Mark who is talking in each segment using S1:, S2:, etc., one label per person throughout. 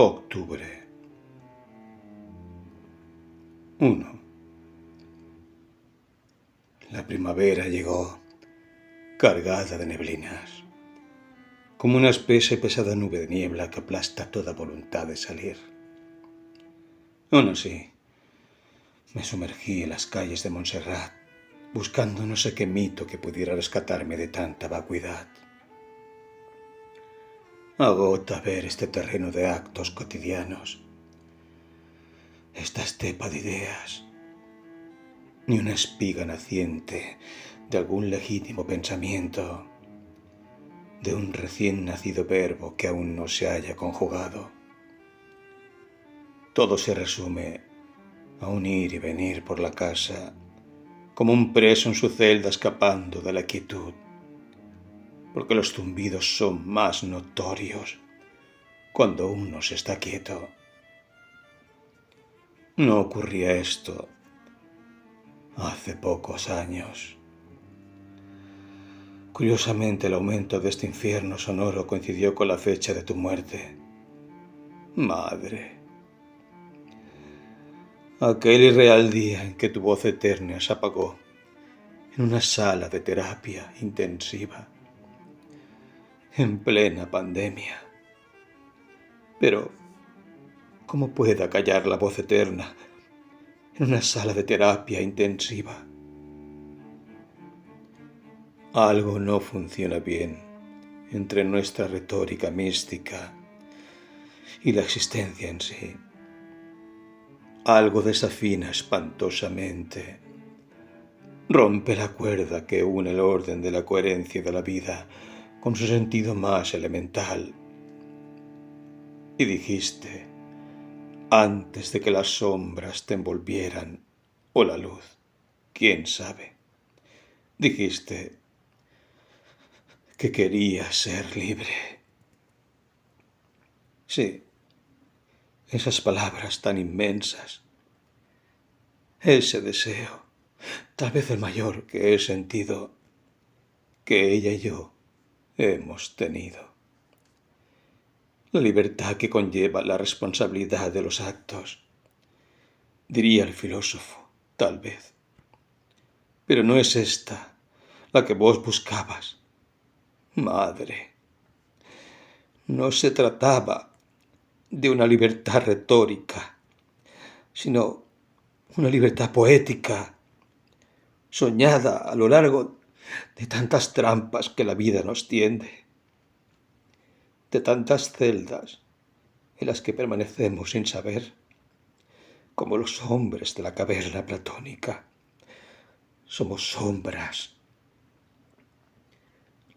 S1: Octubre 1. La primavera llegó, cargada de neblinas, como una espesa y pesada nube de niebla que aplasta toda voluntad de salir. Aún así, me sumergí en las calles de Montserrat, buscando no sé qué mito que pudiera rescatarme de tanta vacuidad. Agota ver este terreno de actos cotidianos, esta estepa de ideas, ni una espiga naciente de algún legítimo pensamiento, de un recién nacido verbo que aún no se haya conjugado. Todo se resume a un ir y venir por la casa, como un preso en su celda escapando de la quietud, porque los zumbidos son más notorios cuando uno se está quieto. No ocurría esto hace pocos años. Curiosamente, el aumento de este infierno sonoro coincidió con la fecha de tu muerte. Madre. Aquel irreal día en que tu voz eterna se apagó en una sala de terapia intensiva, en plena pandemia. Pero, ¿cómo pueda callar la voz eterna en una sala de terapia intensiva? Algo no funciona bien entre nuestra retórica mística y la existencia en sí. Algo desafina espantosamente. Rompe la cuerda que une el orden de la coherencia de la vida con su sentido más elemental. Y dijiste, antes de que las sombras te envolvieran, o la luz, quién sabe, dijiste que querías ser libre. Sí, esas palabras tan inmensas, ese deseo, tal vez el mayor que he sentido, que ella y yo hemos tenido. La libertad que conlleva la responsabilidad de los actos, diría el filósofo, tal vez. Pero no es esta la que vos buscabas, madre. No se trataba de una libertad retórica, sino una libertad poética, soñada a lo largo de tantas trampas que la vida nos tiende, de tantas celdas en las que permanecemos sin saber, como los hombres de la caverna platónica. Somos sombras.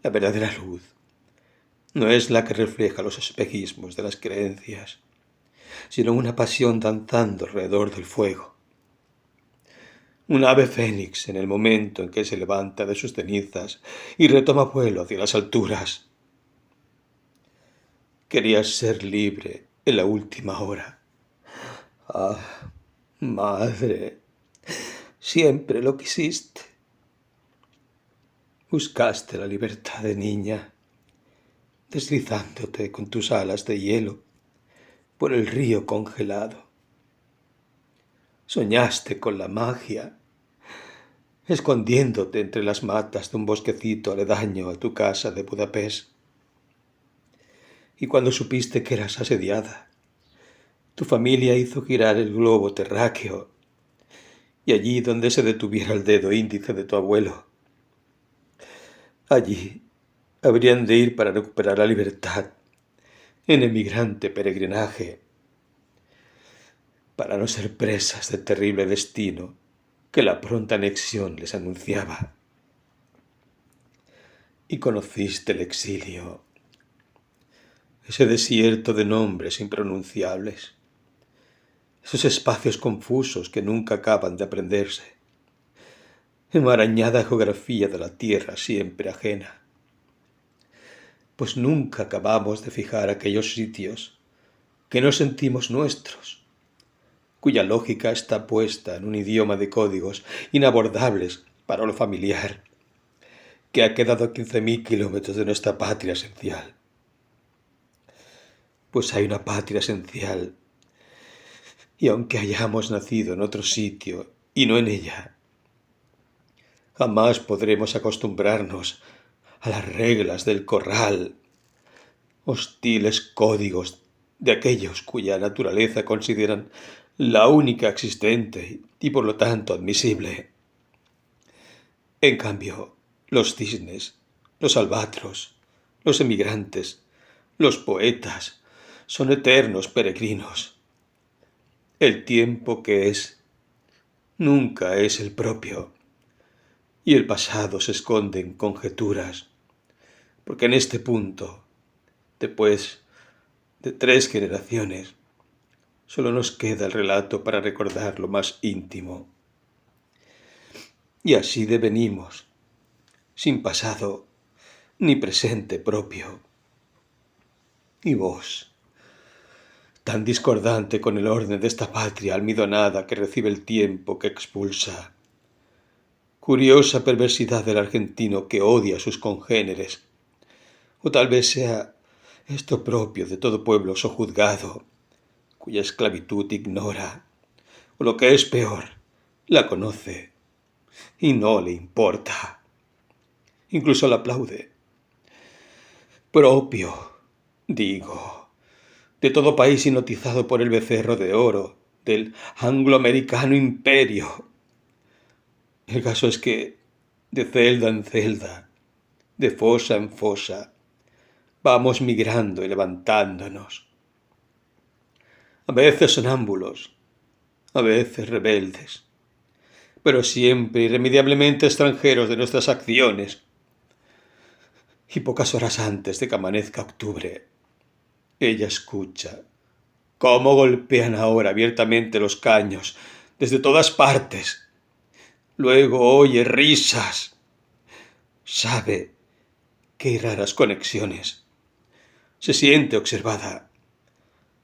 S1: La verdadera luz no es la que refleja los espejismos de las creencias, sino una pasión danzando alrededor del fuego. Un ave fénix en el momento en que se levanta de sus cenizas y retoma vuelo hacia las alturas. Querías ser libre en la última hora. Ah, madre, siempre lo quisiste. Buscaste la libertad de niña, deslizándote con tus alas de hielo por el río congelado. Soñaste con la magia, escondiéndote entre las matas de un bosquecito aledaño a tu casa de Budapest. Y cuando supiste que eras asediada, tu familia hizo girar el globo terráqueo, y allí donde se detuviera el dedo índice de tu abuelo, allí habrían de ir para recuperar la libertad en emigrante peregrinaje, para no ser presas del terrible destino que la pronta anexión les anunciaba. Y conociste el exilio, ese desierto de nombres impronunciables, esos espacios confusos que nunca acaban de aprenderse, enmarañada geografía de la tierra siempre ajena. Pues nunca acabamos de fijar aquellos sitios que no sentimos nuestros, cuya lógica está puesta en un idioma de códigos inabordables para lo familiar, que ha quedado a 15.000 kilómetros de nuestra patria esencial. pues hay una patria esencial, y aunque hayamos nacido en otro sitio y no en ella, jamás podremos acostumbrarnos a las reglas del corral, hostiles códigos de aquellos cuya naturaleza consideran la única existente y por lo tanto admisible. En cambio, los cisnes, los albatros, los emigrantes, los poetas, son eternos peregrinos. El tiempo que es nunca es el propio, y el pasado se esconde en conjeturas, porque en este punto, después de 3 generaciones, solo nos queda el relato para recordar lo más íntimo. Y así devenimos, sin pasado ni presente propio. Y vos, tan discordante con el orden de esta patria almidonada que recibe el tiempo que expulsa. Curiosa perversidad del argentino que odia a sus congéneres. O tal vez sea esto propio de todo pueblo sojuzgado, cuya esclavitud ignora, o lo que es peor, la conoce y no le importa. Incluso la aplaude. Propio, digo, de todo país hipnotizado por el becerro de oro del angloamericano imperio. El caso es que, de celda en celda, de fosa en fosa, vamos migrando y levantándonos. A veces sonámbulos, a veces rebeldes, pero siempre irremediablemente extranjeros de nuestras acciones. Y pocas horas antes de que amanezca octubre, ella escucha cómo golpean ahora abiertamente los caños desde todas partes. Luego oye risas. Sabe que hay raras conexiones. Se siente observada.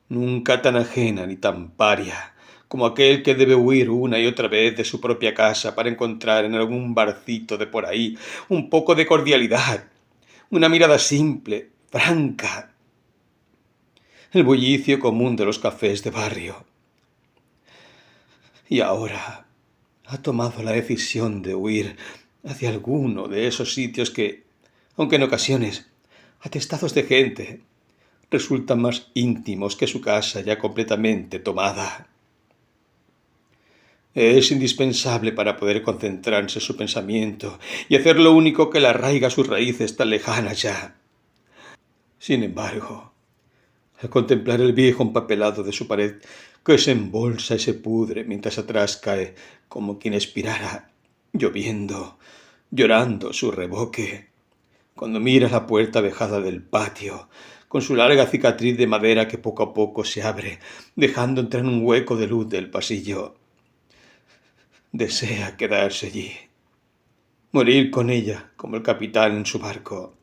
S1: Nunca tan ajena ni tan paria como aquel que debe huir una y otra vez de su propia casa para encontrar en algún barcito de por ahí un poco de cordialidad, una mirada simple, franca, el bullicio común de los cafés de barrio. Y ahora ha tomado la decisión de huir hacia alguno de esos sitios que, aunque en ocasiones atestados de gente, resultan más íntimos que su casa ya completamente tomada. Es indispensable para poder concentrarse su pensamiento y hacer lo único que le arraiga sus raíces tan lejanas ya. Sin embargo, al contemplar el viejo empapelado de su pared que se embolsa y se pudre mientras atrás cae como quien expirara, lloviendo, llorando su revoque, cuando mira la puerta vejada del patio, con su larga cicatriz de madera que poco a poco se abre, dejando entrar un hueco de luz del pasillo, desea quedarse allí, morir con ella como el capitán en su barco,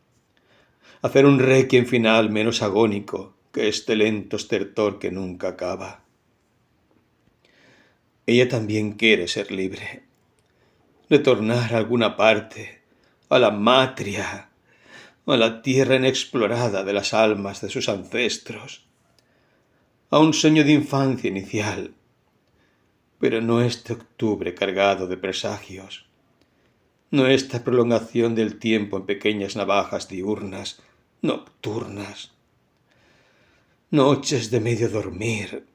S1: hacer un requiem final menos agónico que este lento estertor que nunca acaba. Ella también quiere ser libre, retornar a alguna parte, a la matria, a la tierra inexplorada de las almas de sus ancestros, a un sueño de infancia inicial, pero no este octubre cargado de presagios, no esta prolongación del tiempo en pequeñas navajas diurnas, nocturnas, noches de medio dormir,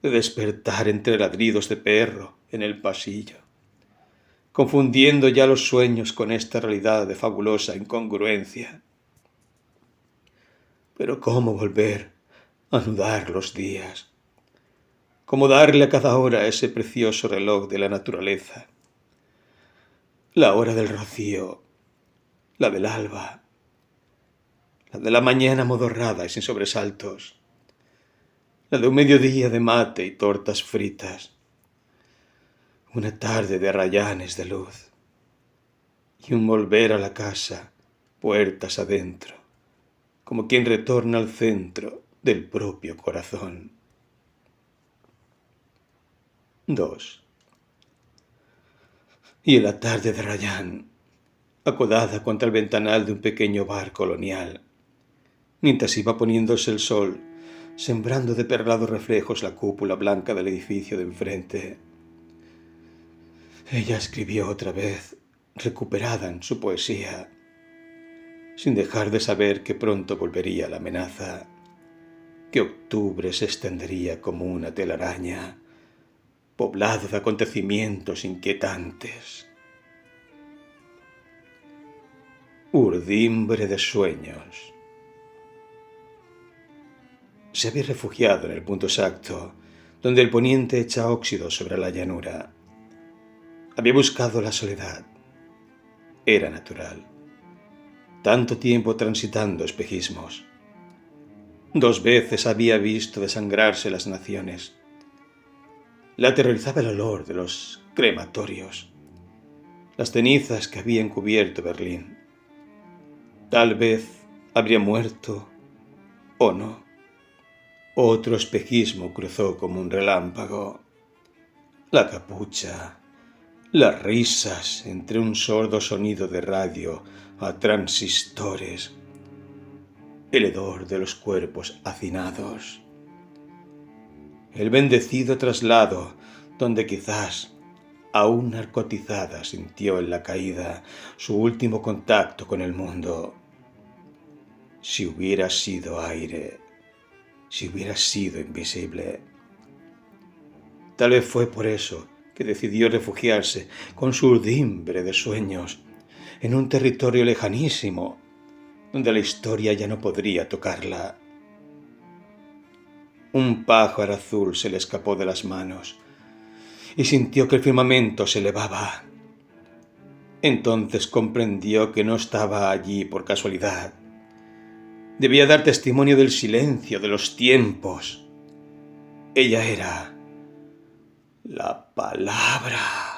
S1: de despertar entre ladridos de perro en el pasillo, confundiendo ya los sueños con esta realidad de fabulosa incongruencia. Pero ¿cómo volver a anudar los días? ¿Cómo darle a cada hora ese precioso reloj de la naturaleza? La hora del rocío, la del alba, la de la mañana modorrada y sin sobresaltos, la de un mediodía de mate y tortas fritas, una tarde de arrayanes de luz y un volver a la casa, puertas adentro, como quien retorna al centro del propio corazón. 2. Y en la tarde de Rayán, acodada contra el ventanal de un pequeño bar colonial, mientras iba poniéndose el sol sembrando de perlados reflejos la cúpula blanca del edificio de enfrente. Ella escribió otra vez, recuperada en su poesía, sin dejar de saber que pronto volvería la amenaza, que octubre se extendería como una telaraña, poblado de acontecimientos inquietantes. Urdimbre de sueños. Se había refugiado en el punto exacto, donde el poniente echa óxido sobre la llanura. Había buscado la soledad. Era natural. Tanto tiempo transitando espejismos. 2 veces había visto desangrarse las naciones. La aterrorizaba el olor de los crematorios, las cenizas que habían cubierto Berlín. Tal vez habría muerto o no. Otro espejismo cruzó como un relámpago. La capucha, las risas entre un sordo sonido de radio a transistores, el hedor de los cuerpos hacinados, el bendecido traslado donde quizás, aún narcotizada, sintió en la caída su último contacto con el mundo. Si hubiera sido aire, si hubiera sido invisible. Tal vez fue por eso que decidió refugiarse con su urdimbre de sueños en un territorio lejanísimo, donde la historia ya no podría tocarla. Un pájaro azul se le escapó de las manos y sintió que el firmamento se elevaba. Entonces comprendió que no estaba allí por casualidad. Debía dar testimonio del silencio de los tiempos. Ella era la palabra.